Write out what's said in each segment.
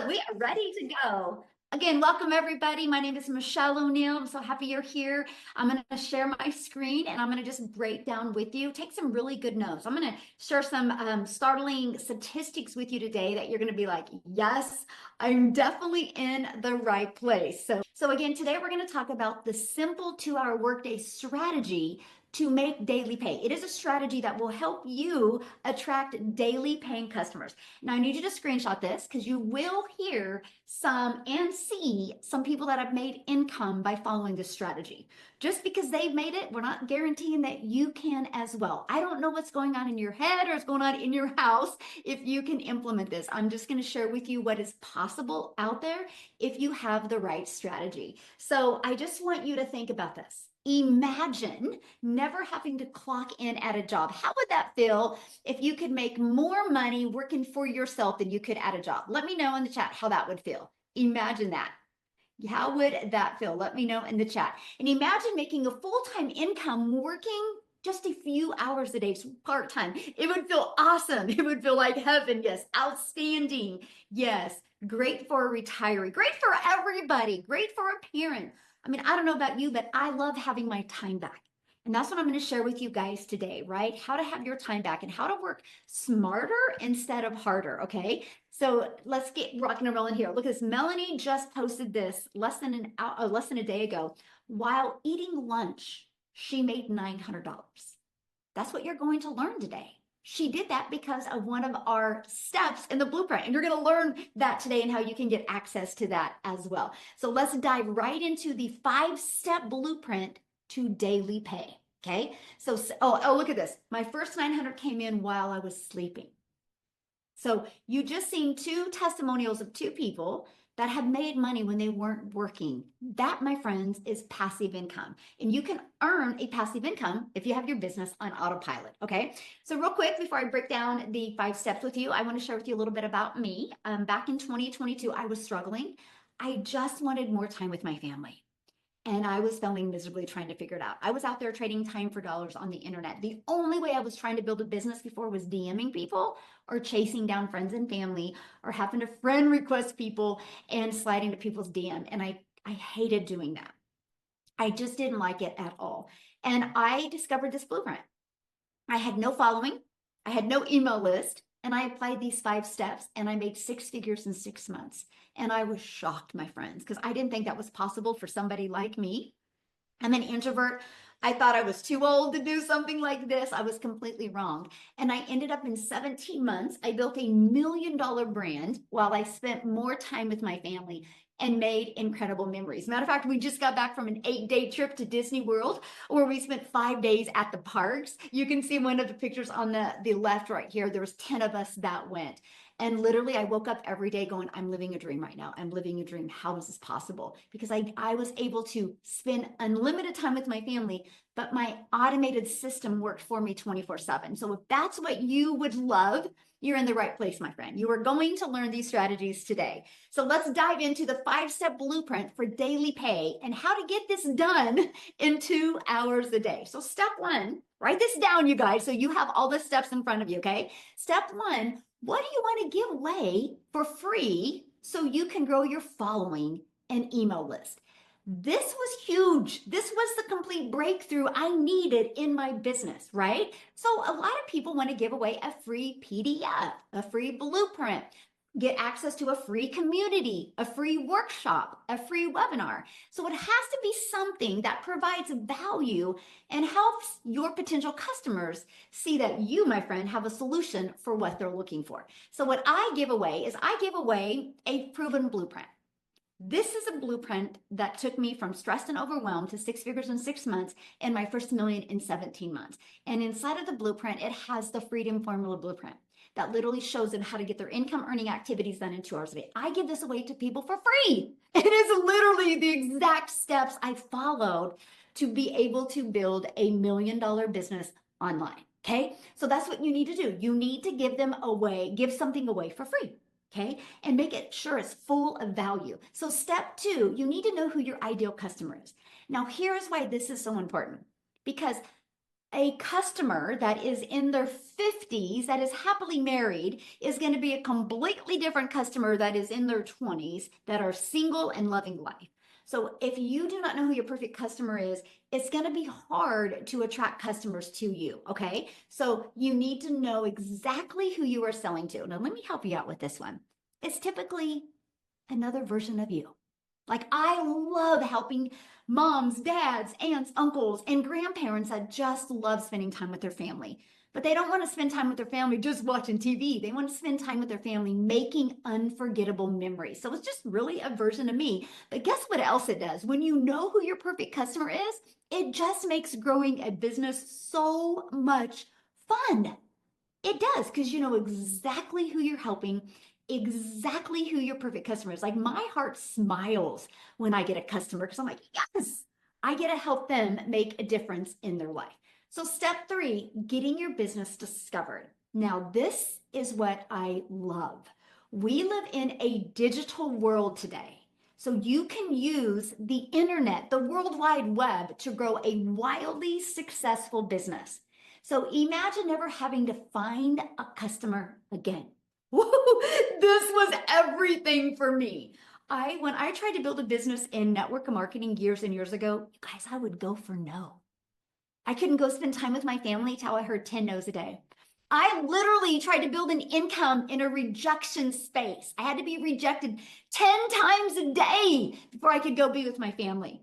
We are ready to go. Again, welcome everybody. My name is Michelle O'Neill. I'm so happy you're here. I'm going to share my screen and I'm going to just break down with you. Take some really good notes. I'm going to share some startling statistics with you today that you're going to be like, yes, I'm definitely in the right place. So again, today we're going to talk about the simple 2-hour workday strategy to make daily pay. It is a strategy that will help you attract daily paying customers. Now, I need you to screenshot this because you will hear some and see some people that have made income by following this strategy. Just because they've made it, we're not guaranteeing that you can as well. I don't know what's going on in your head or what's going on in your house if you can implement this. I'm just going to share with you what is possible out there if you have the right strategy. So I just want you to think about this. Imagine never having to clock in at a job. How would that feel if you could make more money working for yourself than you could at a job? Let me know in the chat how that would feel. Imagine that. How would that feel? Let me know in the chat. And imagine making a full-time income working just a few hours a day, part-time. It would feel awesome. It would feel like heaven. Yes, outstanding. Yes, great for a retiree, great for everybody, great for a parent. I mean, I don't know about you, but I love having my time back. And that's what I'm going to share with you guys today, right? How to have your time back and how to work smarter instead of harder, okay? So let's get rocking and rolling here. Look at this. Melanie just posted this less than a day ago. While eating lunch, she made $900. That's what you're going to learn today. She did that because of one of our steps in the blueprint. And you're going to learn that today and how you can get access to that as well. So let's dive right into the 5-step blueprint to daily pay. Okay. So, look at this. My first 900 came in while I was sleeping. So you just seen 2 testimonials of 2 people that have made money when they weren't working. That, my friends, is passive income. And you can earn a passive income if you have your business on autopilot, okay? So real quick, before I break down the 5 steps with you, I want to share with you a little bit about me. Back in 2022, I was struggling. I just wanted more time with my family. And I was failing miserably trying to figure it out. I was out there trading time for dollars on the internet. The only way I was trying to build a business before was DMing people or chasing down friends and family or having to friend request people and sliding to people's DM. And I hated doing that. I just didn't like it at all. And I discovered this blueprint. I had no following. I had no email list. And I applied these 5 steps and I made 6 figures in 6 months. And I was shocked, my friends, because I didn't think that was possible for somebody like me. I'm an introvert. I thought I was too old to do something like this. I was completely wrong. And I ended up in 17 months. I built $1 million brand while I spent more time with my family and made incredible memories. Matter of fact, we just got back from an 8-day trip to Disney World where we spent 5 days at the parks. You can see one of the pictures on the left right here. There was 10 of us that went. And literally, I woke up every day going, I'm living a dream right now. I'm living a dream. How is this possible? Because I was able to spend unlimited time with my family, but my automated system worked for me 24/7. So if that's what you would love, you're in the right place, my friend. You are going to learn these strategies today. So let's dive into the 5-step blueprint for daily pay and how to get this done in 2 hours a day. So step 1, write this down, you guys, so you have all the steps in front of you, okay? Step 1, what do you want to give away for free so you can grow your following and email list? This was huge. This was the complete breakthrough I needed in my business, right? So a lot of people want to give away a free PDF, a free blueprint, get access to a free community, a free workshop, a free webinar. So it has to be something that provides value and helps your potential customers see that you, my friend, have a solution for what they're looking for. So what I give away is I give away a proven blueprint. This is a blueprint that took me from stressed and overwhelmed to 6 figures in 6 months and my first million in 17 months. And inside of the blueprint, it has the Freedom Formula blueprint that literally shows them how to get their income earning activities done in 2 hours a day. I give this away to people for free. It is literally the exact steps I followed to be able to build $1 million business online. Okay. So that's what you need to do. You need to give them away, give something away for free. Okay, and make it sure it's full of value. So step 2, you need to know who your ideal customer is. Now, here's why this is so important. Because A customer that is in their 50s, that is happily married, is going to be a completely different customer that is in their 20s, that are single and loving life. So if you do not know who your perfect customer is, it's going to be hard to attract customers to you. Okay. So you need to know exactly who you are selling to. Now, let me help you out with this one. It's typically another version of you. Like, I love helping moms, dads, aunts, uncles, and grandparents that just love spending time with their family. But they don't want to spend time with their family just watching TV. They want to spend time with their family making unforgettable memories. So it's just really a version of me. But guess what else it does? When you know who your perfect customer is, it just makes growing a business so much fun. It does, because you know exactly who you're helping, exactly who your perfect customer is. Like, my heart smiles when I get a customer because I'm like, yes, I get to help them make a difference in their life. So, step three, getting your business discovered. Now, this is what I love. We live in a digital world today. So, you can use the internet, the World Wide Web, to grow a wildly successful business. So imagine never having to find a customer again. This was everything for me. When I tried to build a business in network marketing years and years ago, you guys, I would go for no. I couldn't go spend time with my family till I heard 10 no's a day. I literally tried to build an income in a rejection space. I had to be rejected 10 times a day before I could go be with my family.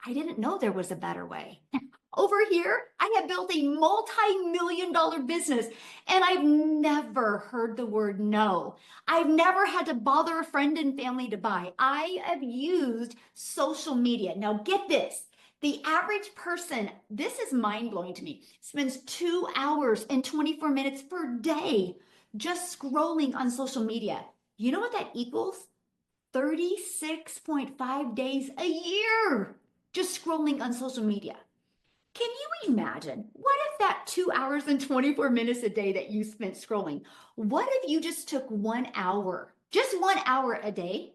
I didn't know there was a better way. Over here, I have built a multi-million-dollar business and I've never heard the word no. I've never had to bother a friend and family to buy. I have used social media. Now, get this. The average person, this is mind-blowing to me, spends 2 hours and 24 minutes per day just scrolling on social media. You know what that equals? 36.5 days a year just scrolling on social media. Can you imagine? What if that 2 hours and 24 minutes a day that you spent scrolling, what if you just took 1 hour, just 1 hour a day,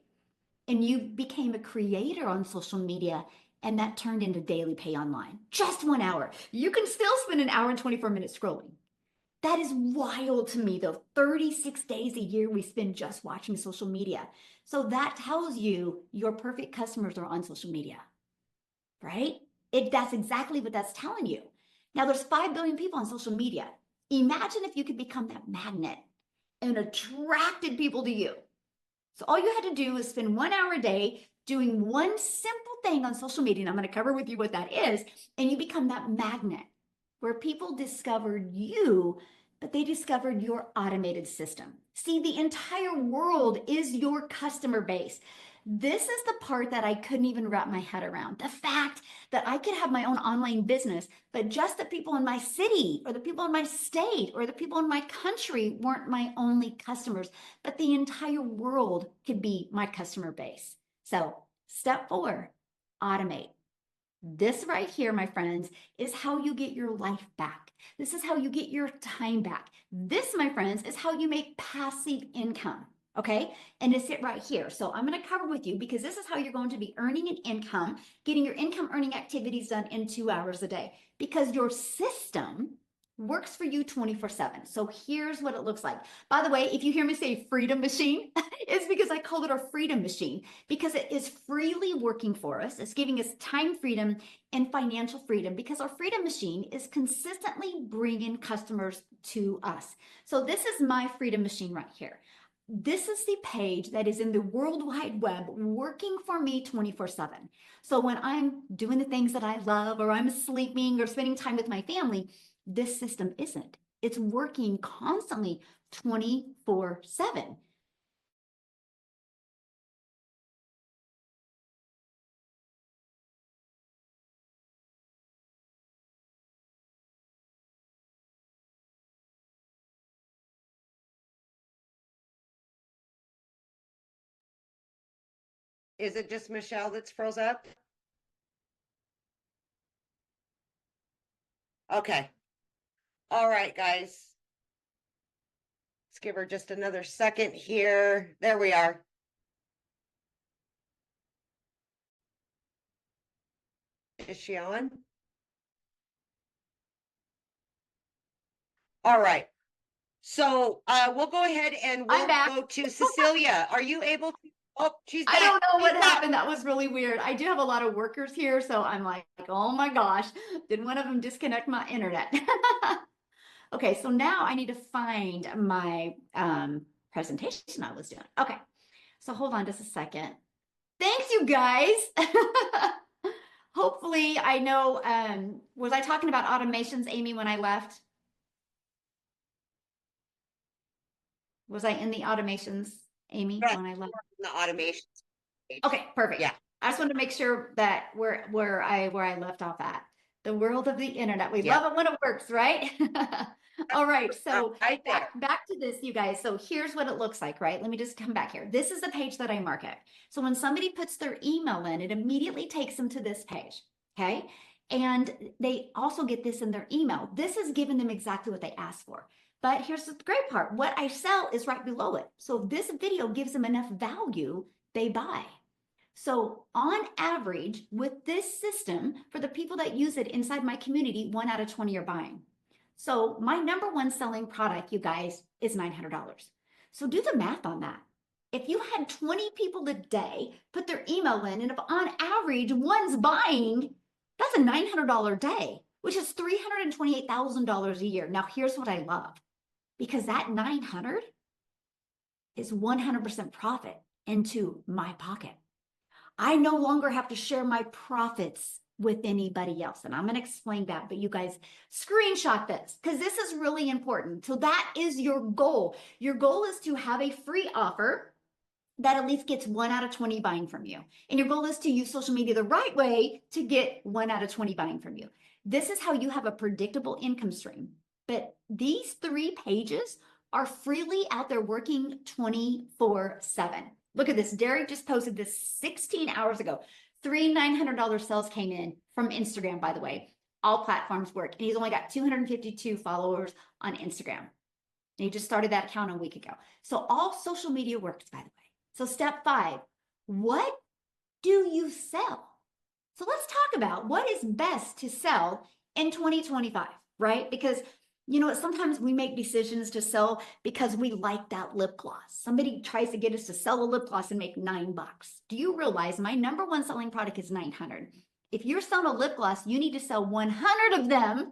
and you became a creator on social media and that turned into daily pay online? Just 1 hour. You can still spend an hour and 24 minutes scrolling. That is wild to me, though. 36 days a year we spend just watching social media. So that tells you your perfect customers are on social media, right? That's exactly what that's telling you. Now, there's 5 billion people on social media. Imagine if you could become that magnet and attracted people to you. So all you had to do is spend 1 hour a day doing one simple thing on social media, and I'm going to cover with you what that is, and you become that magnet where people discovered you, but they discovered your automated system. See, the entire world is your customer base. This is the part that I couldn't even wrap my head around. The fact that I could have my own online business, but just the people in my city or the people in my state or the people in my country weren't my only customers, but the entire world could be my customer base. So, step four, automate. This right here, my friends, is how you get your life back. This is how you get your time back. This, my friends, is how you make passive income. Okay. And it's it right here. So I'm going to cover with you because this is how you're going to be earning an income, getting your income earning activities done in 2 hours a day because your system works for you 24/7. So here's what it looks like. By the way, if you hear me say freedom machine, it's because I call it our freedom machine because it is freely working for us. It's giving us time freedom and financial freedom because our freedom machine is consistently bringing customers to us. So this is my freedom machine right here. This is the page that is in the World Wide Web working for me 24/7. So when I'm doing the things that I love, or I'm sleeping or spending time with my family, this system isn't. It's working constantly 24/7. Is it just Michelle that's froze up? Okay. All right, guys. Let's give her just another second here. There we are. Is she on? All right. So we'll go ahead and I'm we'll back. go to Cecilia. Are you able to? Oh, she's I back. don't know She's what back. happened. That was really weird. I do have a lot of workers here, so I'm like, oh my gosh, did one of them disconnect my internet? Okay, so now I need to find my presentation I was doing. Okay, so hold on just a second. Thanks, you guys. Hopefully, I know, was I talking about automations, Amy, when I left? Was I in the automations, Amy, Right. when I left? The automation page. Okay, perfect. Yeah. I just wanted to make sure that where I left off at. The world of the internet. We Yeah. love it when it works, right? All right, so Right there. back to this, you guys. So here's what it looks like, right? Let me just come back here. This is the page that I market. So when somebody puts their email in, it immediately takes them to this page. Okay. And they also get this in their email. This is giving them exactly what they asked for. But here's the great part. What I sell is right below it. So if this video gives them enough value, they buy. So on average, with this system, for the people that use it inside my community, 1 out of 20 are buying. So my number one selling product, you guys, is $900. So do the math on that. If you had 20 people a day put their email in, and if on average one's buying, that's a $900 day, which is $328,000 a year. Now, here's what I love, because that 900 is 100% profit into my pocket. I no longer have to share my profits with anybody else. And I'm going to explain that, but you guys screenshot this because this is really important. So that is your goal. Your goal is to have a free offer that at least gets 1 out of 20 buying from you. And your goal is to use social media the right way to get 1 out of 20 buying from you. This is how you have a predictable income stream. But these 3 pages are freely out there working 24/7. Look at this. Derek just posted this 16 hours ago. 3 $900 sales came in from Instagram, by the way. All platforms work. And he's only got 252 followers on Instagram. And he just started that account a week ago. So all social media works, by the way. So step 5, what do you sell? So let's talk about what is best to sell in 2025, right? Because you know what, sometimes we make decisions to sell because we like that lip gloss. Somebody tries to get us to sell a lip gloss and make $9. Do you realize my number one selling product is 900? If you're selling a lip gloss, you need to sell 100 of them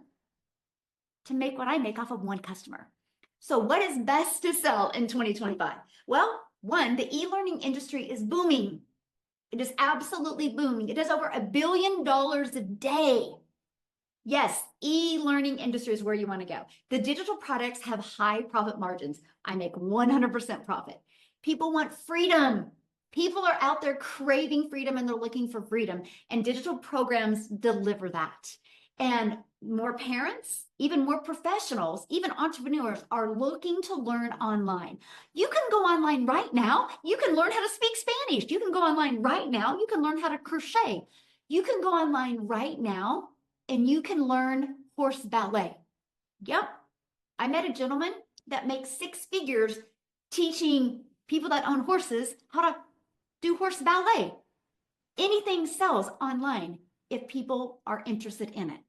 to make what I make off of one customer. So what is best to sell in 2025? Well, one, the e-learning industry is booming. It is absolutely booming. It does over $1 billion a day. Yes, e-learning industry is where you want to go. The digital products have high profit margins. I make 100% profit. People want freedom. People are out there craving freedom and they're looking for freedom. And digital programs deliver that. And more parents, even more professionals, even entrepreneurs are looking to learn online. You can go online right now. You can learn how to speak Spanish. You can go online right now. You can learn how to crochet. You can go online right now and you can learn horse ballet. Yep. I met a gentleman that makes 6 figures teaching people that own horses how to do horse ballet. Anything sells online if people are interested in it.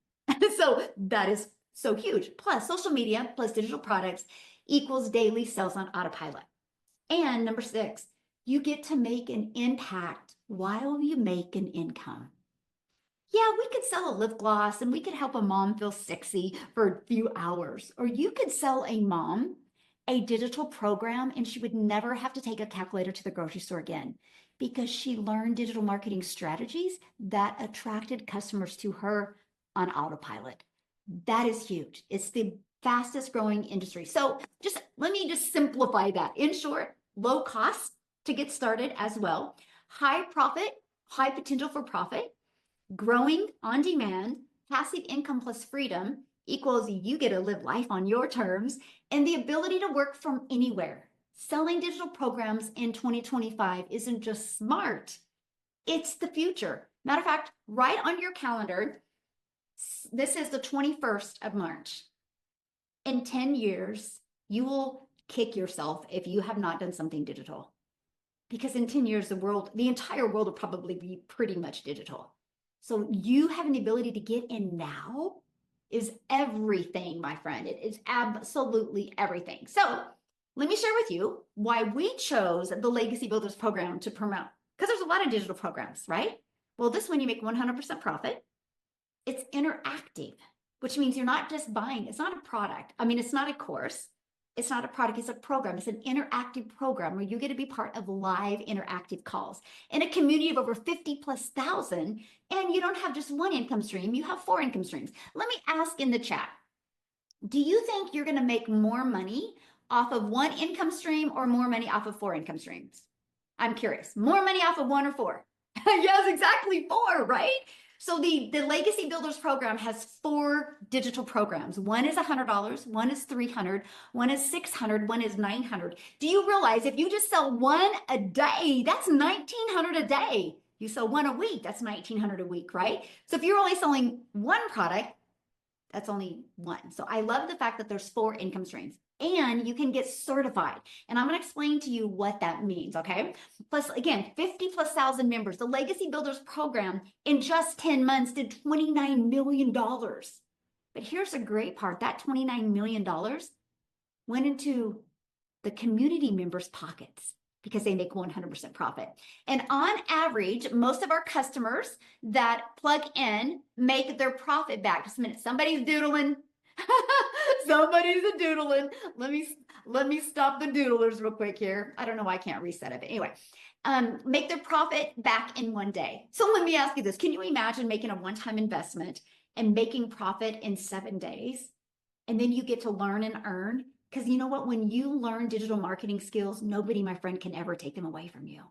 So that is so huge. Plus social media plus digital products equals daily sales on autopilot. And number 6, you get to make an impact while you make an income. Yeah, we could sell a lip gloss and we could help a mom feel sexy for a few hours. Or you could sell a mom a digital program and she would never have to take a calculator to the grocery store again because she learned digital marketing strategies that attracted customers to her on autopilot. That is huge. It's the fastest growing industry. So let me just simplify that. In short, low cost to get started as well, high profit, high potential for profit, growing on demand, passive income plus freedom equals you get to live life on your terms, and the ability to work from anywhere. Selling digital programs in 2025 isn't just smart, it's the future. Matter of fact, right on your calendar, this is the 21st of March. In 10 years, you will kick yourself if you have not done something digital. Because in 10 years, the entire world will probably be pretty much digital. So you having the ability to get in now is everything, my friend. It is absolutely everything. So let me share with you why we chose the Legacy Builders program to promote. Because there's a lot of digital programs, right? Well, this one you make 100% profit. It's interactive, which means you're not just buying, it's not a product. I mean, it's not a course. It's not a product, it's a program. It's an interactive program where you get to be part of live interactive calls in a community of over 50 plus thousand. And you don't have just one income stream, you have 4 income streams. Let me ask in the chat, do you think you're going to make more money off of 1 income stream or more money off of 4 income streams? I'm curious. More money off of 1 or 4? Yes, exactly 4, right? So the Legacy Builders program has 4 digital programs. One is $100, one is $300, one is $600, one is $900. Do you realize if you just sell 1 a day, that's $1,900 a day. You sell 1 a week, that's $1,900 a week, right? So if you're only selling 1 product, that's only 1. So I love the fact that there's 4 income streams and you can get certified. And I'm going to explain to you what that means, okay? Plus, again, 50 plus thousand members. The Legacy Builders program in just 10 months did $29 million. But here's the great part. That $29 million went into the community members' pockets because they make 100% profit. And on average, most of our customers that plug in make their profit back. Just a minute, somebody's doodling. Somebody's a doodling. Let me stop the doodlers real quick here. I don't know why I can't reset it, but anyway, make their profit back in 1 day. So let me ask you this. Can you imagine making a one-time investment and making profit in 7 days? And then you get to learn and earn. Because you know what? When you learn digital marketing skills, nobody, my friend, can ever take them away from you.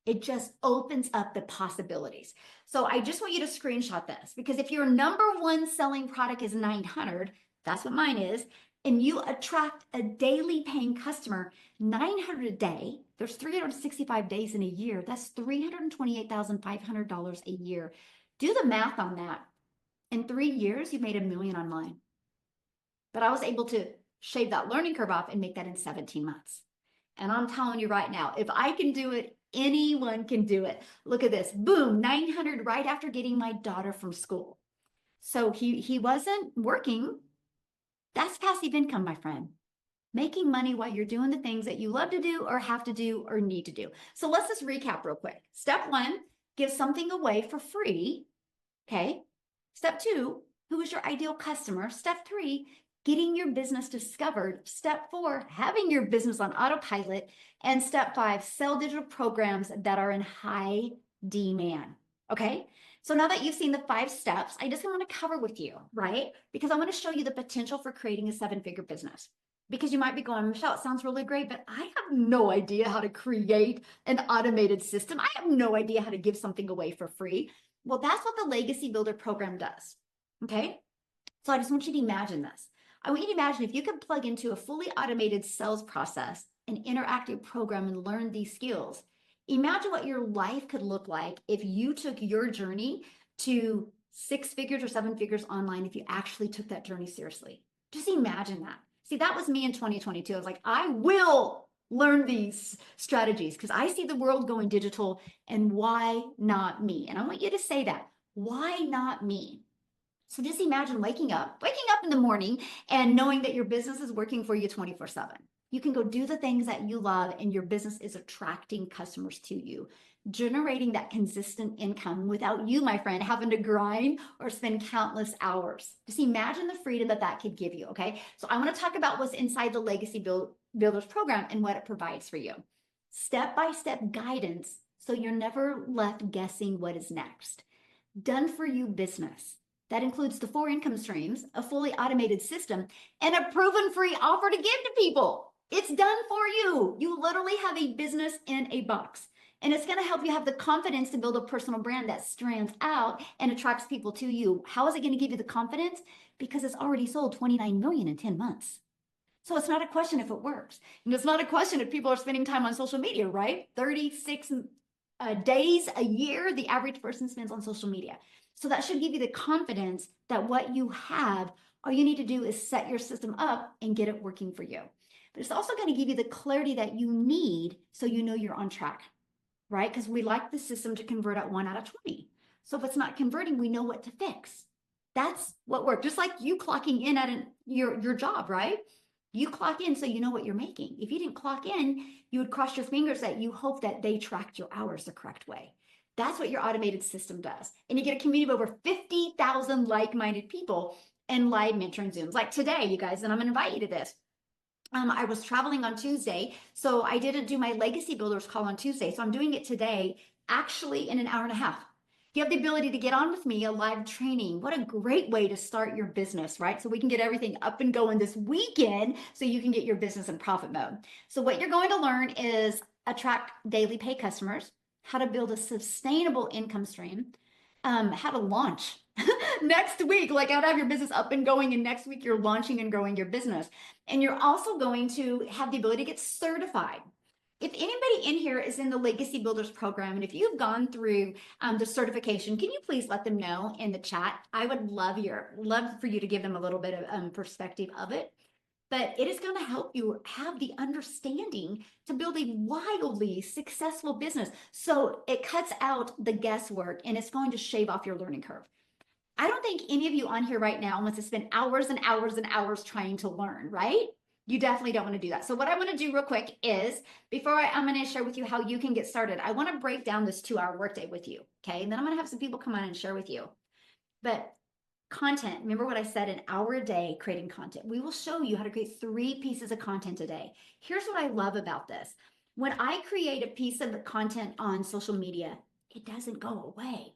It just opens up the possibilities. So I just want you to screenshot this, because if your number 1 selling product is 900, that's what mine is, and you attract a daily paying customer, 900 a day, there's 365 days in a year. That's $328,500 a year. Do the math on that. In 3 years, you made $1 million online. But I was able to shave that learning curve off and make that in 17 months. And I'm telling you right now, if I can do it, anyone can do it. Look at this, boom, 900 right after getting my daughter from school. So he wasn't working. That's passive income, my friend. Making money while you're doing the things that you love to do or have to do or need to do. So let's just recap real quick. Step 1, give something away for free. Okay. Step 2, who is your ideal customer? Step 3, getting your business discovered. Step 4, having your business on autopilot. And step 5, sell digital programs that are in high demand. Okay. So now that you've seen the 5 steps, I just want to cover with you, right? Because I want to show you the potential for creating a 7-figure business. Because you might be going, Michelle, it sounds really great, but I have no idea how to create an automated system. I have no idea how to give something away for free. Well, that's what the Legacy Builder program does. Okay. So I just want you to imagine this. I want you to imagine if you could plug into a fully automated sales process, an interactive program, and learn these skills. Imagine what your life could look like if you took your journey to 6 figures or 7 figures online, if you actually took that journey seriously. Just imagine that. See, that was me in 2022. I was like, I will learn these strategies because I see the world going digital, and why not me? And I want you to say that. Why not me? So just imagine waking up in the morning and knowing that your business is working for you 24/7. You can go do the things that you love and your business is attracting customers to you, generating that consistent income without you, my friend, having to grind or spend countless hours. Just imagine the freedom that that could give you, okay? So I want to talk about what's inside the Legacy Builders program and what it provides for you. Step-by-step guidance so you're never left guessing what is next. Done for you business. That includes the 4 income streams, a fully automated system, and a proven free offer to give to people. It's done for you. You literally have a business in a box. And it's going to help you have the confidence to build a personal brand that stands out and attracts people to you. How is it going to give you the confidence? Because it's already sold 29 million in 10 months. So it's not a question if it works. And it's not a question if people are spending time on social media, right? 36 days a year, the average person spends on social media. So that should give you the confidence that what you have, all you need to do is set your system up and get it working for you. But it's also going to give you the clarity that you need so you know you're on track, right? Because we like the system to convert at 1 out of 20. So if it's not converting, we know what to fix. That's what worked. Just like you clocking in at your job, right? You clock in so you know what you're making. If you didn't clock in, you would cross your fingers that you hope that they tracked your hours the correct way. That's what your automated system does. And you get a community of over 50,000 like-minded people and live mentoring Zooms. Like today, you guys, and I'm going to invite you to this. I was traveling on Tuesday, so I didn't do my Legacy Builders call on Tuesday. So I'm doing it today, actually in an hour and a half. You have the ability to get on with me, a live training. What a great way to start your business, right? So we can get everything up and going this weekend so you can get your business in profit mode. So what you're going to learn is attract daily pay customers, how to build a sustainable income stream, how to launch next week, like how to have your business up and going, and next week you're launching and growing your business. And you're also going to have the ability to get certified. If anybody in here is in the Legacy Builders program, and if you've gone through the certification, can you please let them know in the chat? I would love for you to give them a little bit of perspective of it. But it is going to help you have the understanding to build a wildly successful business. So it cuts out the guesswork and it's going to shave off your learning curve. I don't think any of you on here right now wants to spend hours and hours and hours trying to learn, right? You definitely don't want to do that. So what I want to do real quick is, before I'm going to share with you how you can get started, I want to break down this 2-hour workday with you, okay? And then I'm going to have some people come on and share with you. But content, remember what I said, an hour a day creating content. We will show you how to create 3 pieces of content a day. Here's what I love about this. When I create a piece of content on social media, it doesn't go away.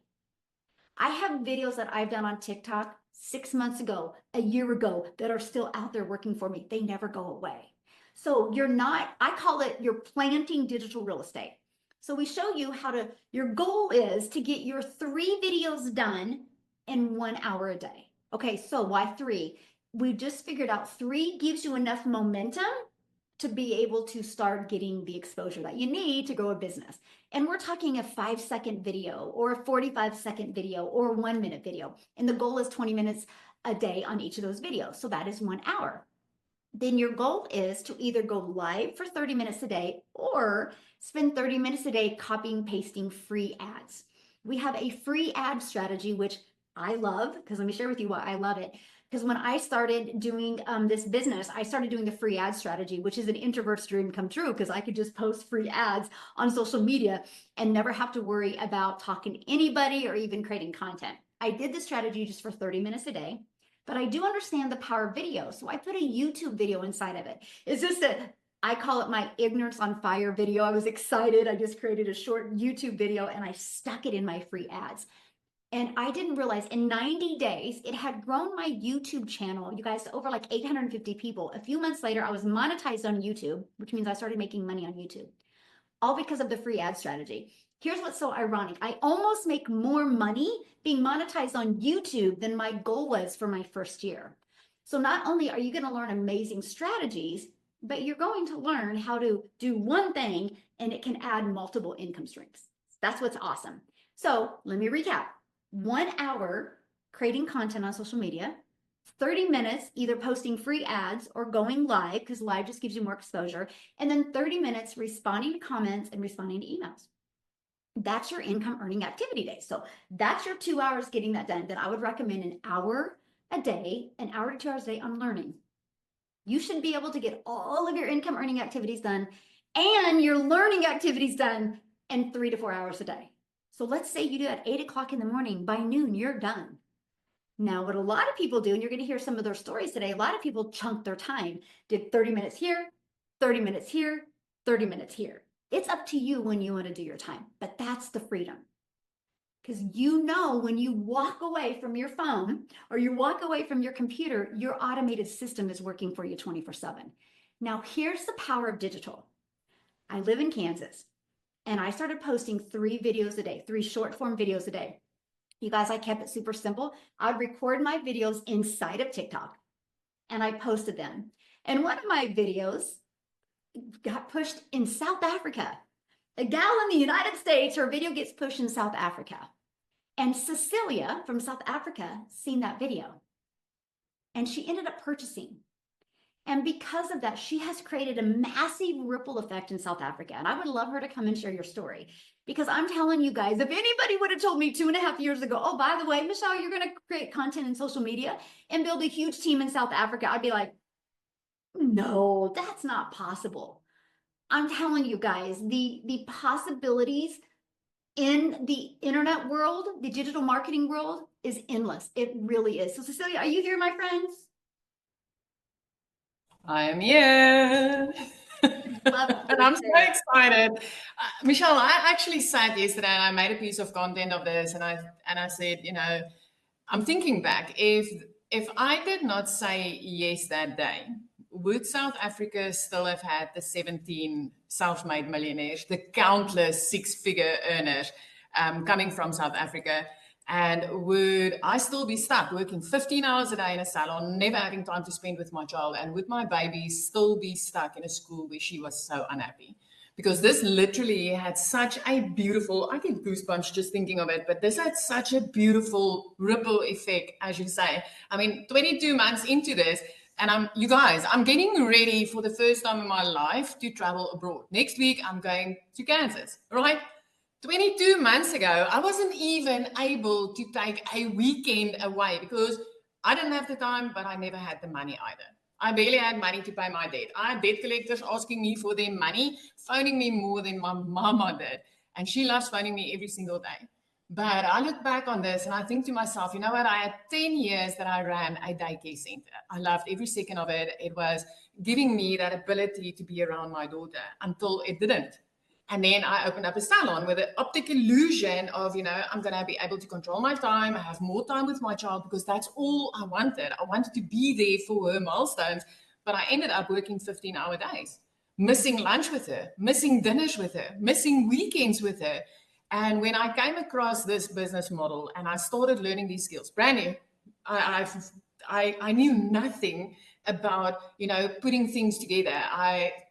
I have videos that I've done on TikTok 6 months ago, a year ago, that are still out there working for me. They never go away. So I call it, you're planting digital real estate. So we show you your goal is to get your 3 videos done in 1 hour a day. Okay, so why 3? We just figured out 3 gives you enough momentum to be able to start getting the exposure that you need to grow a business. And we're talking a 5-second video or a 45-second video or a 1-minute video. And the goal is 20 minutes a day on each of those videos. So that is 1 hour. Then your goal is to either go live for 30 minutes a day or spend 30 minutes a day copying, pasting free ads. We have a free ad strategy, which I love, because let me share with you why I love it. Because when I started doing this business, I started doing the free ad strategy, which is an introvert's dream come true, because I could just post free ads on social media and never have to worry about talking to anybody or even creating content. I did the strategy just for 30 minutes a day, but I do understand the power of video. So I put a YouTube video inside of it. It's just I call it my ignorance on fire video. I was excited. I just created a short YouTube video and I stuck it in my free ads. And I didn't realize in 90 days, it had grown my YouTube channel, you guys, to over like 850 people. A few months later, I was monetized on YouTube, which means I started making money on YouTube, all because of the free ad strategy. Here's what's so ironic. I almost make more money being monetized on YouTube than my goal was for my first year. So not only are you going to learn amazing strategies, but you're going to learn how to do one thing and it can add multiple income streams. That's what's awesome. So let me recap. 1 hour creating content on social media, 30 minutes either posting free ads or going live, because live just gives you more exposure, and then 30 minutes responding to comments and responding to emails. That's your income earning activity day. So that's your 2 hours getting that done. Then I would recommend an hour a day, an hour to 2 hours a day on learning. You should be able to get all of your income earning activities done and your learning activities done in 3 to 4 hours a day. So let's say you do it at 8 o'clock in the morning, by noon, you're done. Now, what a lot of people do, and you're going to hear some of their stories today, a lot of people chunk their time, did 30 minutes here, 30 minutes here, 30 minutes here. It's up to you when you want to do your time, but that's the freedom. Because you know when you walk away from your phone or you walk away from your computer, your automated system is working for you 24/7. Now, here's the power of digital. I live in Kansas. And I started posting 3 videos a day, 3 short form videos a day. You guys, I kept it super simple. I'd record my videos inside of TikTok and I posted them. And one of my videos got pushed in South Africa. A gal in the United States, her video gets pushed in South Africa. And Cecilia from South Africa seen that video. And she ended up purchasing. And because of that, she has created a massive ripple effect in South Africa. And I would love her to come and share your story. Because I'm telling you guys, if anybody would have told me 2.5 years ago, oh, by the way, Michelle, you're going to create content in social media and build a huge team in South Africa, I'd be like, no, that's not possible. I'm telling you guys, the possibilities in the internet world, the digital marketing world is endless. It really is. So Cecilia, are you here, my friends? I am here. Love And I'm so excited. Michelle, I actually sat yesterday and I made a piece of content of this and I said, I'm thinking back, if I did not say yes that day, would South Africa still have had the 17 self-made millionaires, the countless six-figure earners coming from South Africa? And would I still be stuck working 15 hours a day in a salon, never having time to spend with my child? And would my baby still be stuck in a school where she was so unhappy? Because this literally had such a beautiful, I get goosebumps just thinking of it, but this had such a beautiful ripple effect, as you say. I mean, 22 months into this, and I'm getting ready for the first time in my life to travel abroad. Next week, I'm going to Kansas, right? 22 months ago, I wasn't even able to take a weekend away because I didn't have the time, but I never had the money either. I barely had money to pay my debt. I had debt collectors asking me for their money, phoning me more than my mama did. And she loves phoning me every single day. But I look back on this and I think to myself, you know what? I had 10 years that I ran a daycare center. I loved every second of it. It was giving me that ability to be around my daughter until it didn't. And then I opened up a salon with an optic illusion of, I'm going to be able to control my time. I have more time with my child because that's all I wanted. I wanted to be there for her milestones, but I ended up working 15-hour days, missing lunch with her, missing dinners with her, missing weekends with her. And when I came across this business model and I started learning these skills, brand new, I knew nothing about, putting things together.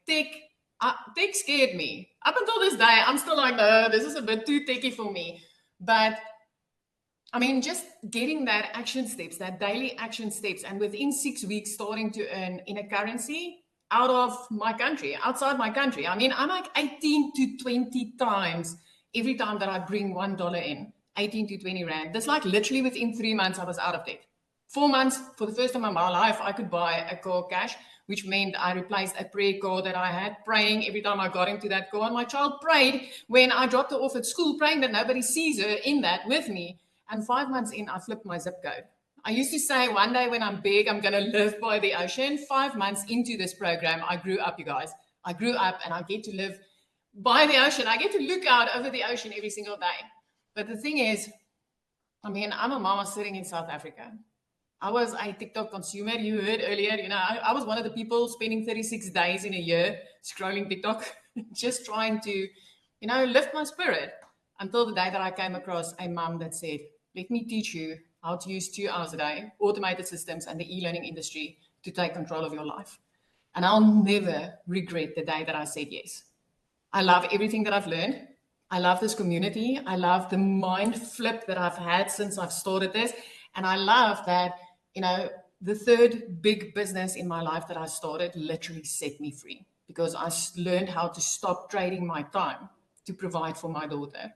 Tech scared me. Up until this day, I'm still like, no, this is a bit too techy for me. But I mean, just getting that action steps, that daily action steps, and within 6 weeks starting to earn in a currency out of my country, outside my country. I mean, I'm like 18 to 20 times every time that I bring $1 in, 18 to 20 Rand. That's like literally within 3 months, I was out of debt. 4 months, for the first time in my life, I could buy a car cash, which meant I replaced a prayer car that I had, praying every time I got into that car. And my child prayed when I dropped her off at school, praying that nobody sees her in that with me. And 5 months in, I flipped my zip code. I used to say one day when I'm big, I'm going to live by the ocean. 5 months into this program, I grew up, you guys. I grew up and I get to live by the ocean. I get to look out over the ocean every single day. But the thing is, I mean, I'm a mama sitting in South Africa. I was a TikTok consumer. You heard earlier, I was one of the people spending 36 days in a year scrolling TikTok, just trying to, lift my spirit until the day that I came across a mom that said, let me teach you how to use 2 hours a day, automated systems and the e-learning industry to take control of your life. And I'll never regret the day that I said yes. I love everything that I've learned. I love this community. I love the mind flip that I've had since I've started this. And I love that, the third big business in my life that I started literally set me free because I learned how to stop trading my time to provide for my daughter.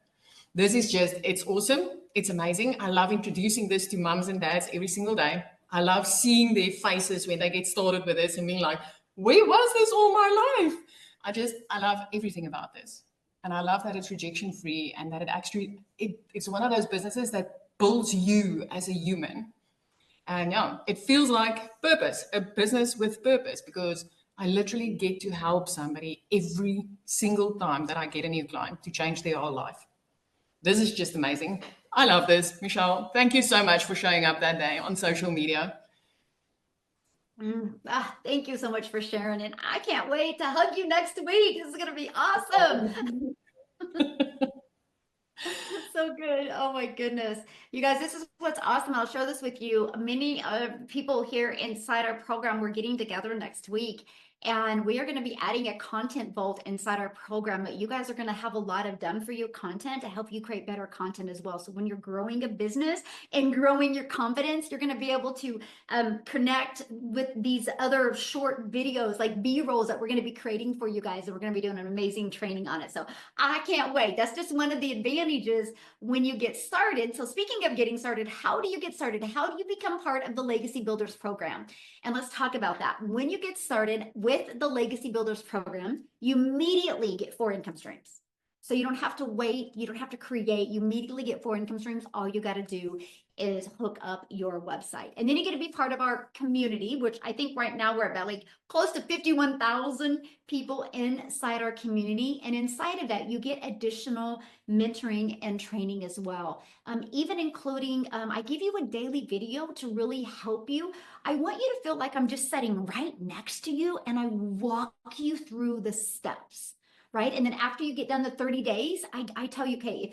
This is it's awesome. It's amazing. I love introducing this to mums and dads every single day. I love seeing their faces when they get started with this and being like, where was this all my life? I love everything about this. And I love that it's rejection free and that it's one of those businesses that builds you as a human. And yeah, it feels like purpose, a business with purpose, because I literally get to help somebody every single time that I get a new client to change their whole life. This is just amazing. I love this. Michelle, thank you so much for showing up that day on social media. Thank you so much for sharing it. I can't wait to hug you next week. This is going to be awesome. That's so good. Oh my goodness. You guys, this is what's awesome. I'll share this with you. Many people here inside our program, we're getting together next week And we are going to be adding a content vault inside our program, but you guys are going to have a lot of done for you content to help you create better content as well. So when you're growing a business and growing your confidence, you're going to be able to connect with these other short videos like B-rolls that we're going to be creating for you guys. And we're going to be doing an amazing training on it. So I can't wait. That's just one of the advantages when you get started. So speaking of getting started, how do you get started? How do you become part of the Legacy Builders program? And let's talk about that. When you get started with the Legacy Builders program, you immediately get 4 income streams. So you don't have to wait, you don't have to create, you immediately get 4 income streams. All you got to do is hook up your website. And then you get to be part of our community, which I think right now we're about like close to 51,000 people inside our community. And inside of that, you get additional mentoring and training as well. Even including, I give you a daily video to really help you. I want you to feel like I'm just sitting right next to you and I walk you through the steps. Right. And then after you get done the 30 days, I tell you, okay,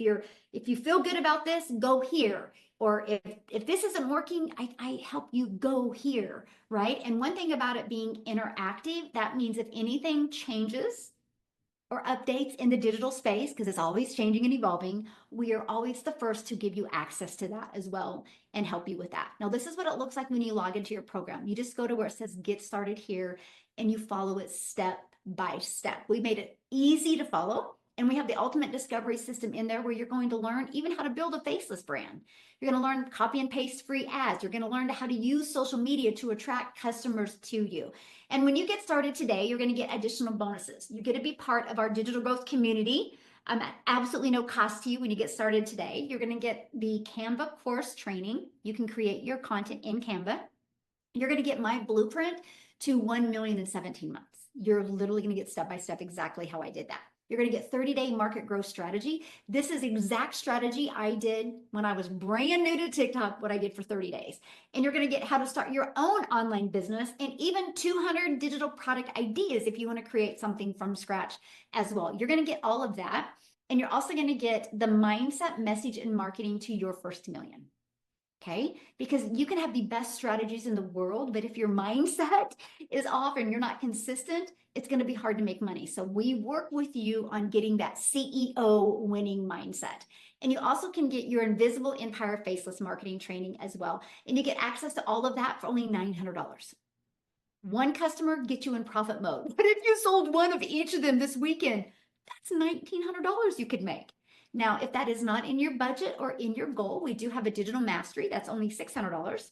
if you feel good about this, go here. Or if this isn't working, I help you go here. Right. And one thing about it being interactive, that means if anything changes or updates in the digital space, because it's always changing and evolving, we are always the first to give you access to that as well and help you with that. Now, this is what it looks like when you log into your program. You just go to where it says get started here and you follow it step by step. We made it easy to follow. And we have the ultimate discovery system in there where you're going to learn even how to build a faceless brand. You're going to learn copy and paste free ads. You're going to learn how to use social media to attract customers to you. And when you get started today, you're going to get additional bonuses. You get to be part of our digital growth community at absolutely no cost to you when you get started today. You're going to get the Canva course training. You can create your content in Canva. You're going to get my blueprint to 1 million in 17 months. You're literally going to get step by step exactly how I did that. You're going to get 30-day market growth strategy. This is exact strategy I did when I was brand new to TikTok, what I did for 30 days. And you're going to get how to start your own online business and even 200 digital product ideas if you want to create something from scratch as well. You're going to get all of that. And you're also going to get the mindset, message, and marketing to your first million. Okay, because you can have the best strategies in the world, but if your mindset is off and you're not consistent, it's going to be hard to make money. So we work with you on getting that CEO winning mindset. And you also can get your Invisible Empire Faceless Marketing training as well. And you get access to all of that for only $900. One customer gets you in profit mode. But if you sold one of each of them this weekend, that's $1,900 you could make. Now, if that is not in your budget or in your goal, we do have a digital mastery that's only $600,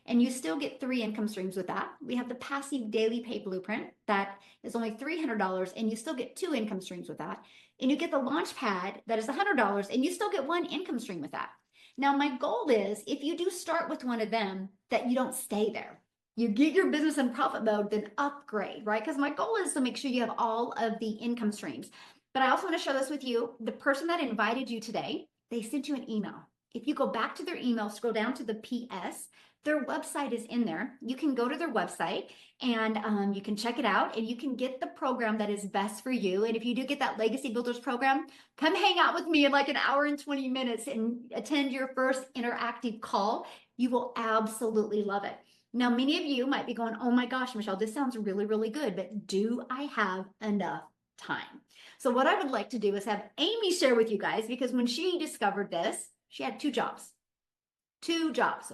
and you still get 3 income streams with that. We have the passive daily pay blueprint that is only $300, and you still get 2 income streams with that. And you get the launch pad that is $100, and you still get 1 income stream with that. Now, my goal is if you do start with one of them, that you don't stay there. You get your business in profit mode, then upgrade, right? Because my goal is to make sure you have all of the income streams. But I also want to share this with you. The person that invited you today, they sent you an email. If you go back to their email, scroll down to the PS, their website is in there. You can go to their website and you can check it out and you can get the program that is best for you. And if you do get that Legacy Builders program, come hang out with me in like an hour and 20 minutes and attend your first interactive call. You will absolutely love it. Now, many of you might be going, oh my gosh, Michelle, this sounds really, really good, but do I have enough time? So what I would like to do is have Amy share with you guys, because when she discovered this, she had 2 jobs,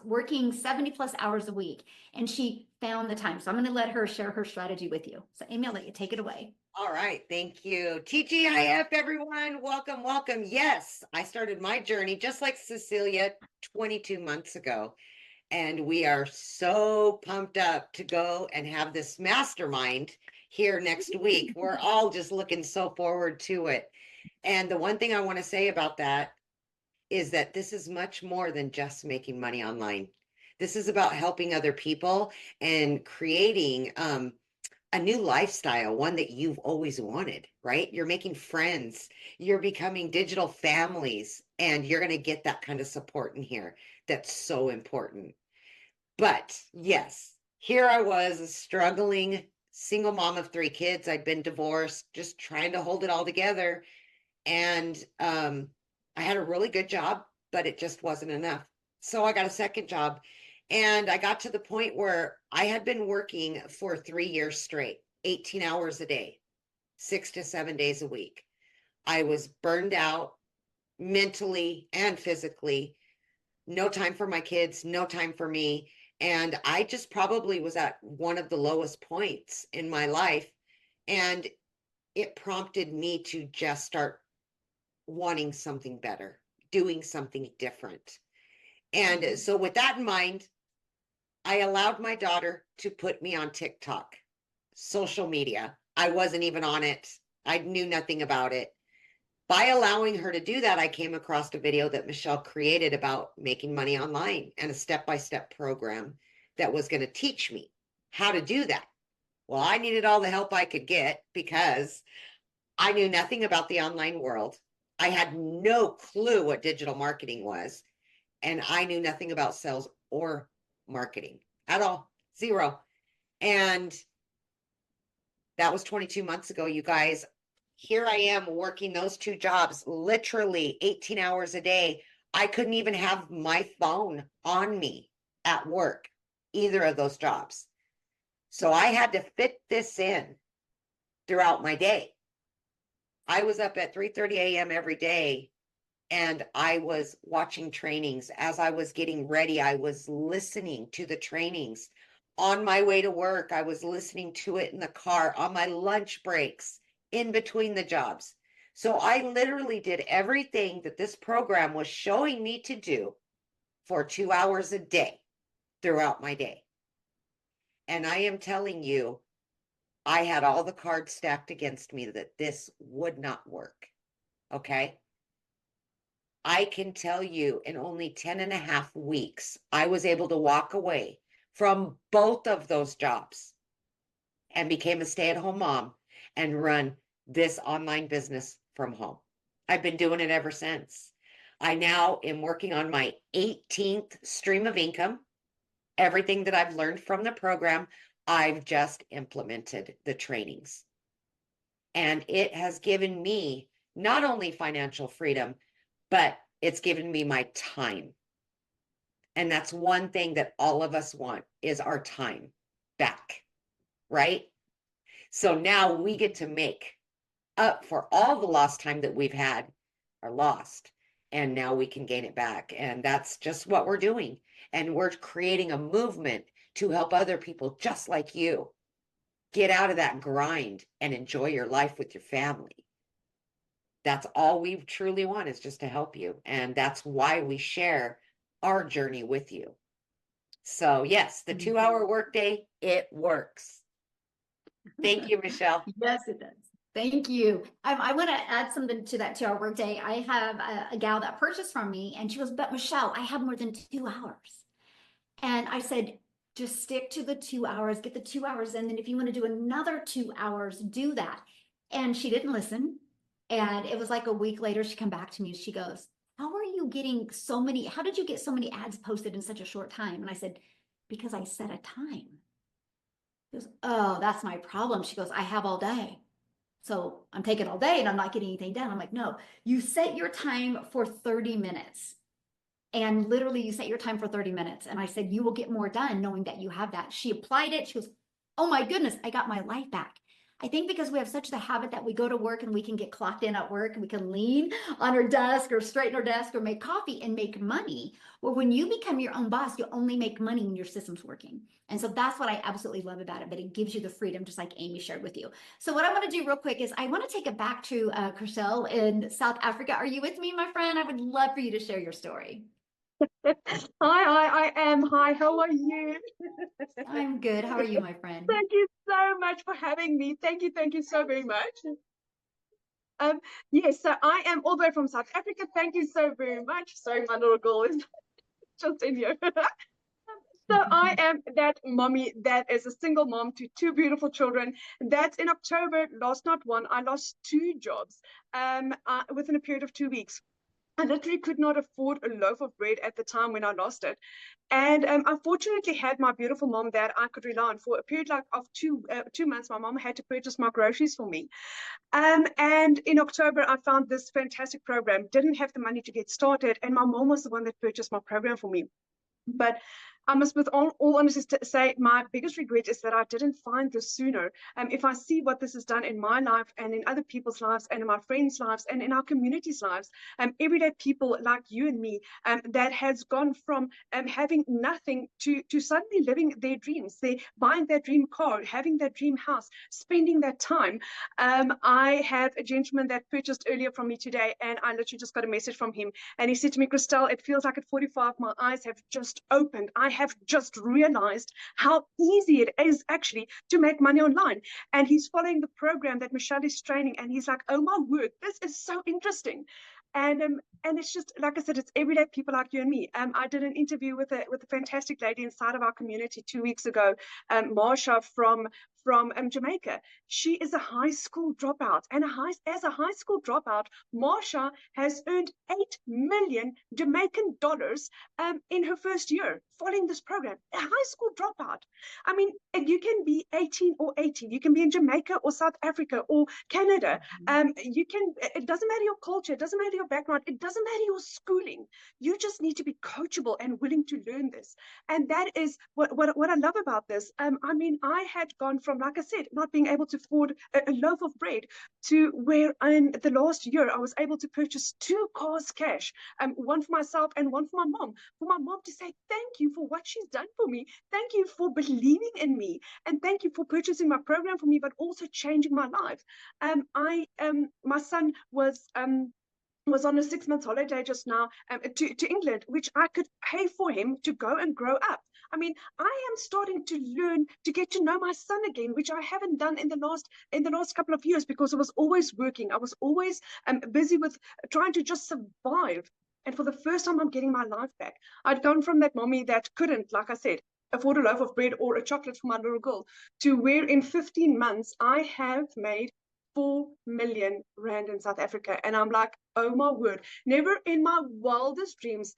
working 70 plus hours a week, and she found the time. So I'm going to let her share her strategy with you. So Amy, I'll let you take it away. All right, thank you. TGIF, everyone. Welcome, welcome. Yes, I started my journey just like Cecilia 22 months ago. And we are so pumped up to go and have this mastermind here next week. We're all just looking so forward to it. And the one thing I want to say about that is that this is much more than just making money online. This is about helping other people and creating a new lifestyle, one that you've always wanted, right? You're making friends, you're becoming digital families, and you're going to get that kind of support in here. That's so important. But yes, here I was, a struggling single mom of 3 kids. I'd been divorced, just trying to hold it all together. And I had a really good job, but it just wasn't enough. So I got a second job, and I got to the point where I had been working for 3 years straight. 18 hours a day, 6 to 7 days a week. I was burned out mentally and physically, no time for my kids, no time for me. And I just probably was at one of the lowest points in my life. And it prompted me to just start wanting something better, doing something different. And so, with that in mind, I allowed my daughter to put me on TikTok, social media. I wasn't even on it, I knew nothing about it. By allowing her to do that, I came across a video that Michelle created about making money online and a step-by-step program that was going to teach me how to do that. Well, I needed all the help I could get because I knew nothing about the online world. I had no clue what digital marketing was, and I knew nothing about sales or marketing at all. Zero. And that was 22 months ago, you guys. Here I am working those 2 jobs, literally 18 hours a day. I couldn't even have my phone on me at work, either of those jobs. So I had to fit this in throughout my day. I was up at 3:30 a.m. every day, and I was watching trainings. As I was getting ready, I was listening to the trainings. On my way to work, I was listening to it in the car, on my lunch breaks, in between the jobs. So I literally did everything that this program was showing me to do for 2 hours a day throughout my day. And I am telling you, I had all the cards stacked against me that this would not work. Okay. I can tell you in only 10 and a half weeks, I was able to walk away from both of those jobs and became a stay-at-home mom and run this online business from home. I've been doing it ever since. I now am working on my 18th stream of income. Everything that I've learned from the program, I've just implemented the trainings. And it has given me not only financial freedom, but it's given me my time. And that's one thing that all of us want is our time back, right? So now we get to make up for all the lost time that we've had or lost. And now we can gain it back. And that's just what we're doing. And we're creating a movement to help other people just like you get out of that grind and enjoy your life with your family. That's all we truly want, is just to help you. And that's why we share our journey with you. So yes, the 2-hour workday, it works. Thank you, Michelle. Yes, it does. Thank you. I want to add something to that 2-hour workday. I have a gal that purchased from me, and she goes, "But Michelle, I have more than 2 hours." And I said, just stick to the 2 hours, get the 2 hours in. Then if you want to do another 2 hours, do that. And she didn't listen. And it was like a week later, she come back to me. She goes, "How are you getting so many? How did you get so many ads posted in such a short time?" And I said, "Because I set a time." She goes, "Oh, that's my problem." She goes, "I have all day. So I'm taking all day and I'm not getting anything done." I'm like, "No, you set your time for 30 minutes. And literally you set your time for 30 minutes." And I said, "You will get more done knowing that you have that." She applied it. She goes, "Oh my goodness, I got my life back." I think because we have such the habit that we go to work and we can get clocked in at work and we can lean on our desk or straighten our desk or make coffee and make money. Well, when you become your own boss, you only make money when your system's working. And so that's what I absolutely love about it, but it gives you the freedom, just like Amy shared with you. So what I want to do real quick is I want to take it back to Chriselle in South Africa. Are you with me, my friend? I would love for you to share your story. Hi, I am. Hi, how are you? I'm good. How are you, my friend? Thank you so much for having me. Thank you so very much. Yes, so I am all the way from South Africa. Thank you so very much. Sorry, my little girl is just in here. So I am that mommy that is a single mom to 2 beautiful children. That's in October, lost not one, I lost 2 jobs within a period of 2 weeks. I literally could not afford a loaf of bread at the time when I lost it. And I fortunately had my beautiful mom that I could rely on for a period of 2 months. My mom had to purchase my groceries for me. And in October, I found this fantastic program, didn't have the money to get started. And my mom was the one that purchased my program for me. But I must, with all honesty, say my biggest regret is that I didn't find this sooner. If I see what this has done in my life and in other people's lives and in my friends' lives and in our community's lives, everyday people like you and me, that has gone from having nothing to suddenly living their dreams, they buying their dream car, having their dream house, spending that time. I have a gentleman that purchased earlier from me today, and I literally just got a message from him, and he said to me, Christelle, it feels like at 45, my eyes have just opened. I have just realized how easy it is actually to make money online. And he's following the program that Michelle is training, and he's like, oh my word, this is so interesting. And it's just like I said, it's everyday people like you and me. I did an interview with a fantastic lady inside of our community 2 weeks ago, Marsha from Jamaica. She is a high school dropout, and as a high school dropout, Marsha has earned 8 million Jamaican dollars in her first year following this program. A high school dropout. I mean, you can be 18 or 80. You can be in Jamaica or South Africa or Canada. You can. It doesn't matter your culture. It doesn't matter your background. It doesn't matter your schooling. You just need to be coachable and willing to learn this. And that is what I love about this. I mean, I had gone from, like I said, not being able to afford a loaf of bread to where in the last year I was able to purchase 2 cars cash, one for myself and one for my mom. For my mom to say thank you for what she's done for me, thank you for believing in me, and thank you for purchasing my program for me, but also changing my life. My son was on a 6 month holiday just now to England, which I could pay for him to go and grow up. I mean, I am starting to learn to get to know my son again, which I haven't done in the last couple of years because I was always working. I was always busy with trying to just survive. And for the first time, I'm getting my life back. I'd gone from that mommy that couldn't, like I said, afford a loaf of bread or a chocolate for my little girl to where in 15 months I have made 4 million rand in South Africa. And I'm like, oh my word, never in my wildest dreams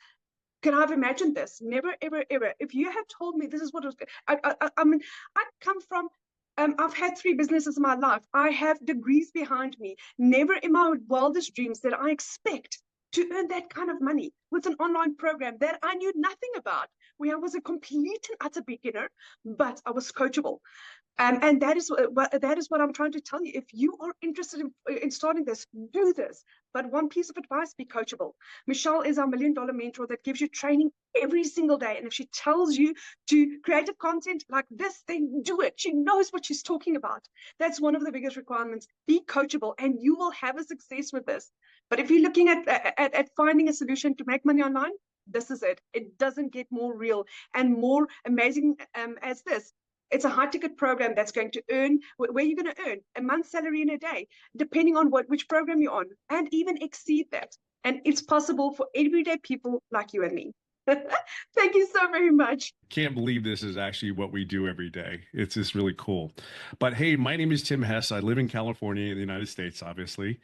could I have imagined this. Never, ever, ever. If you had told me this is what it was, I mean, I come from, I've had 3 businesses in my life. I have degrees behind me. Never in my wildest dreams did I expect to earn that kind of money with an online program that I knew nothing about, where I was a complete and utter beginner, but I was coachable. And that is what I'm trying to tell you. If you are interested in starting this, do this. But one piece of advice, be coachable. Michelle is our $1 million mentor that gives you training every single day. And if she tells you to create a content like this, then do it. She knows what she's talking about. That's one of the biggest requirements. Be coachable and you will have a success with this. But if you're looking at finding a solution to make money online, this is it. It doesn't get more real and more amazing as this. It's a high ticket program that's going to earn where you're going to earn a month's salary in a day, depending on which program you're on, and even exceed that. And it's possible for everyday people like you and me. Thank you so very much. Can't believe this is actually what we do every day. It's just really cool. But hey, my name is Tim Hess. I live in California in the United States, obviously.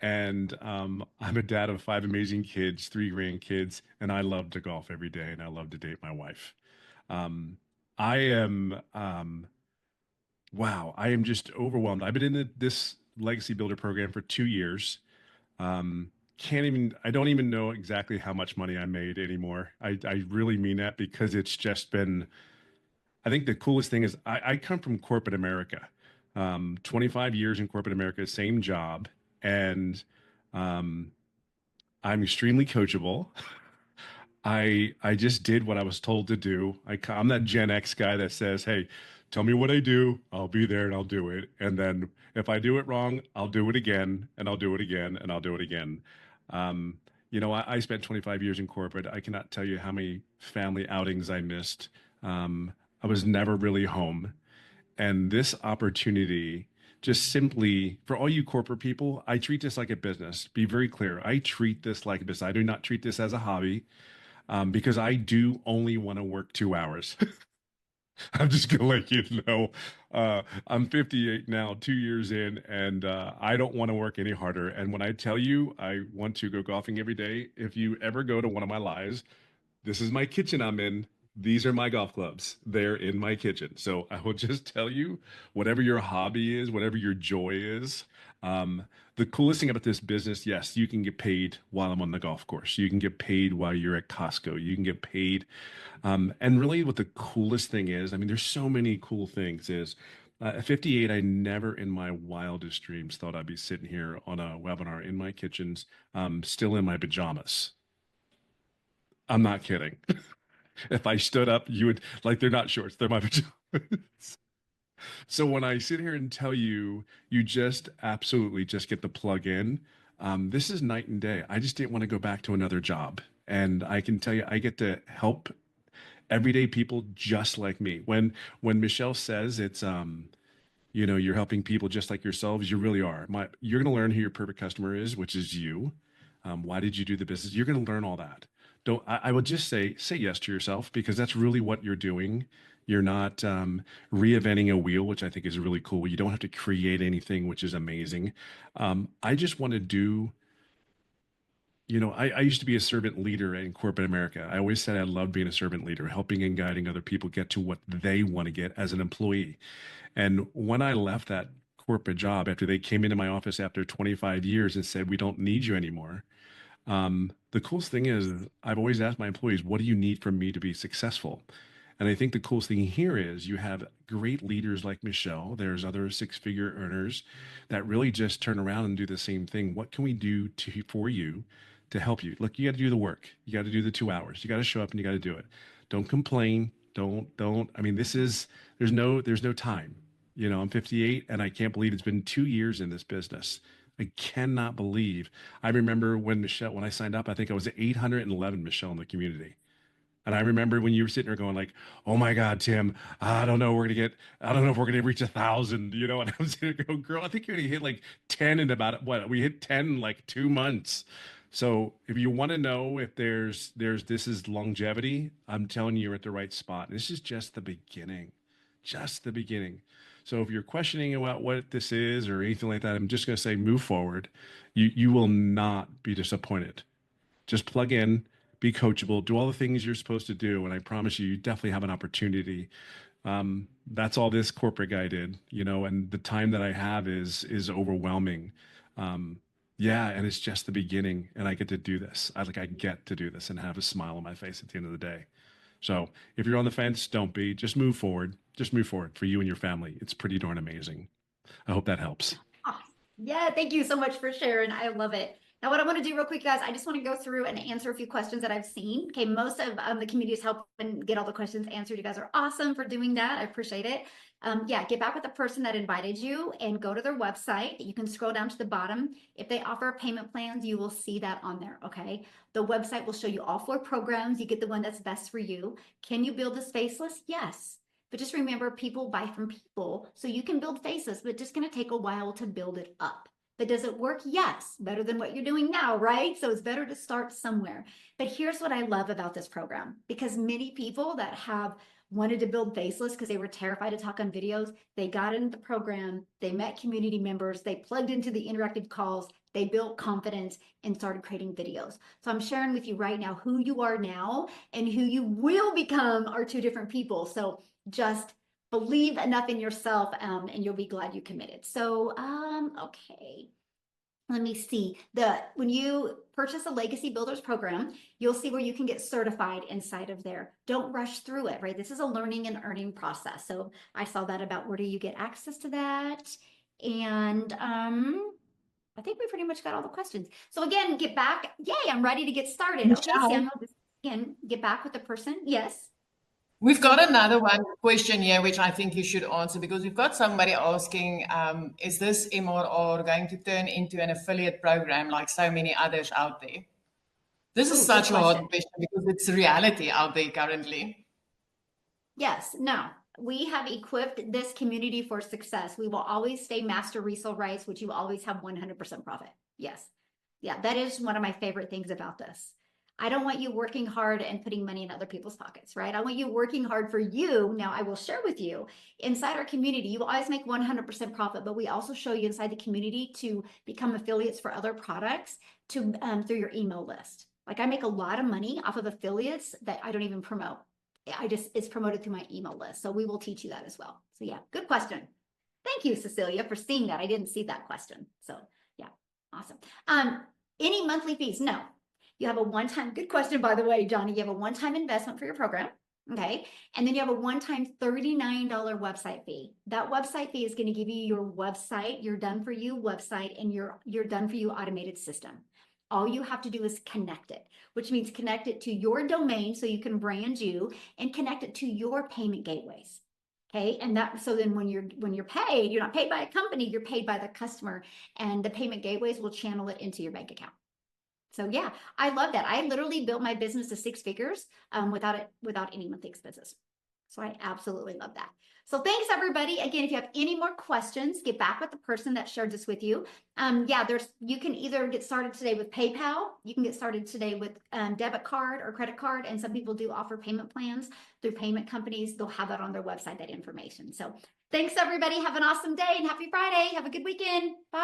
And I'm a dad of 5 amazing kids, 3 grandkids, and I love to golf every day and I love to date my wife. I am, wow, I am just overwhelmed. I've been in this Legacy Builder program for 2 years. I don't even know exactly how much money I made anymore. I really mean that because it's just been, I think the coolest thing is I come from corporate America, 25 years in corporate America, same job. And I'm extremely coachable. I just did what I was told to do. I'm that Gen X guy that says, hey, tell me what I do, I'll be there and I'll do it. And then if I do it wrong, I'll do it again and I'll do it again and I'll do it again. I spent 25 years in corporate. I cannot tell you how many family outings I missed. I was never really home. And this opportunity, just simply for all you corporate people, I treat this like a business. Be very clear. I treat this like a business. I do not treat this as a hobby. Because I do only want to work 2 hours. I'm just gonna let you know. I'm 58 now, 2 years in, and I don't want to work any harder. And when I tell you I want to go golfing every day, if you ever go to one of my lives, this is my kitchen I'm in. these are my golf clubs. They're in my kitchen. So I will just tell you, whatever your hobby is, whatever your joy is, the coolest thing about this business, yes, you can get paid while I'm on the golf course. You can get paid while you're at Costco. You can get paid. And really what the coolest thing is, I mean, there's so many cool things is at 58, I never in my wildest dreams thought I'd be sitting here on a webinar in my kitchens, still in my pajamas. I'm not kidding. If I stood up, you would like they're not shorts, they're my pajamas. So when I sit here and tell you, you just absolutely just get the plug in. This is night and day. I just didn't want to go back to another job. And I can tell you, I get to help everyday people just like me. When Michelle says it's you're helping people just like yourselves, you really are. You're going to learn who your perfect customer is, which is you. Why did you do the business? You're going to learn all that. I would just say yes to yourself, because that's really what you're doing. You're not reinventing a wheel, which I think is really cool. You don't have to create anything, which is amazing. I just want to do, I used to be a servant leader in corporate America. I always said I loved being a servant leader, helping and guiding other people get to what they want to get as an employee. And when I left that corporate job, after they came into my office after 25 years and said, we don't need you anymore. The coolest thing is I've always asked my employees, what do you need from me to be successful? And I think the coolest thing here is you have great leaders like Michelle. There's other six-figure earners that really just turn around and do the same thing. What can we do for you to help you? Look, you got to do the work. You got to do the 2 hours. You got to show up and you got to do it. Don't complain. Don't. I mean, there's no time. I'm 58 and I can't believe it's been 2 years in this business. I cannot believe. I remember when I signed up, I think I was at 811, Michelle, in the community. And I remember when you were sitting there going like, oh my God, Tim, I don't know if we're going to reach 1,000, and I'm sitting there going, girl, I think you're going to hit like 10 in about we hit 10 in like 2 months. So if you want to know if this is longevity, I'm telling you, you're at the right spot. This is just the beginning, just the beginning. So if you're questioning about what this is or anything like that, I'm just going to say, move forward. You will not be disappointed. Just plug in, be coachable, do all the things you're supposed to do. And I promise you definitely have an opportunity. That's all this corporate guy did, and the time that I have is overwhelming. Yeah. And it's just the beginning, and I get to do this. I get to do this and have a smile on my face at the end of the day. So if you're on the fence, don't be. Just move forward. Just move forward for you and your family. It's pretty darn amazing. I hope that helps. Awesome. Yeah, thank you so much for sharing. I love it. Now, what I want to do real quick, guys, I just want to go through and answer a few questions that I've seen. Okay, most of the community is helping get all the questions answered. You guys are awesome for doing that. I appreciate it. Yeah, get back with the person that invited you and go to their website. You can scroll down to the bottom. If they offer payment plans, you will see that on there, okay? The website will show you all 4 programs. You get the one that's best for you. Can you build this faceless? Yes. But just remember, people buy from people. So you can build faceless, but it's just going to take a while to build it up. But does it work? Yes. Better than what you're doing now, right? So it's better to start somewhere. But here's what I love about this program, because many people that have wanted to build faceless because they were terrified to talk on videos, they got into the program, they met community members, they plugged into the interactive calls, they built confidence and started creating videos. So I'm sharing with you right now who you are now and who you will become are 2 different people. So just believe enough in yourself and you'll be glad you committed. So, okay. Let me see. When you purchase a Legacy Builders program, you'll see where you can get certified inside of there. Don't rush through it, right? This is a learning and earning process. So I saw that about where do you get access to that? And I think we pretty much got all the questions. So again, get back. Yay, I'm ready to get started. Okay, Michelle. Samuel, again, get back with the person. Yes. We've got another question here, which I think you should answer, because we've got somebody asking, is this MRR going to turn into an affiliate program like so many others out there? This is such a hard question because it's reality out there currently. Yes, no, we have equipped this community for success. We will always stay master resale rights, which you always have 100% profit. Yes. Yeah, that is one of my favorite things about this. I don't want you working hard and putting money in other people's pockets, right? I want you working hard for you. Now, I will share with you inside our community, you will always make 100% profit, but we also show you inside the community to become affiliates for other products to through your email list. Like I make a lot of money off of affiliates that I don't even promote. it's promoted through my email list. So we will teach you that as well. So yeah, good question. Thank you, Cecilia, for seeing that. I didn't see that question. So yeah, awesome. Any monthly fees? No. You have a one-time, good question, by the way, Johnny, you have a one-time investment for your program. Okay. And then you have a one-time $39 website fee. That website fee is going to give you your website, your done for you website, and your done for you automated system. All you have to do is connect it, which means connect it to your domain so you can brand you, and connect it to your payment gateways. Okay. And that, so then when you're paid, you're not paid by a company, you're paid by the customer, and the payment gateways will channel it into your bank account. So yeah, I love that. I literally built my business to 6 figures without any monthly expenses. So I absolutely love that. So thanks everybody. Again, if you have any more questions, get back with the person that shared this with you. Yeah, you can either get started today with PayPal. You can get started today with debit card or credit card. And some people do offer payment plans through payment companies. They'll have that on their website, that information. So thanks everybody. Have an awesome day and happy Friday. Have a good weekend. Bye.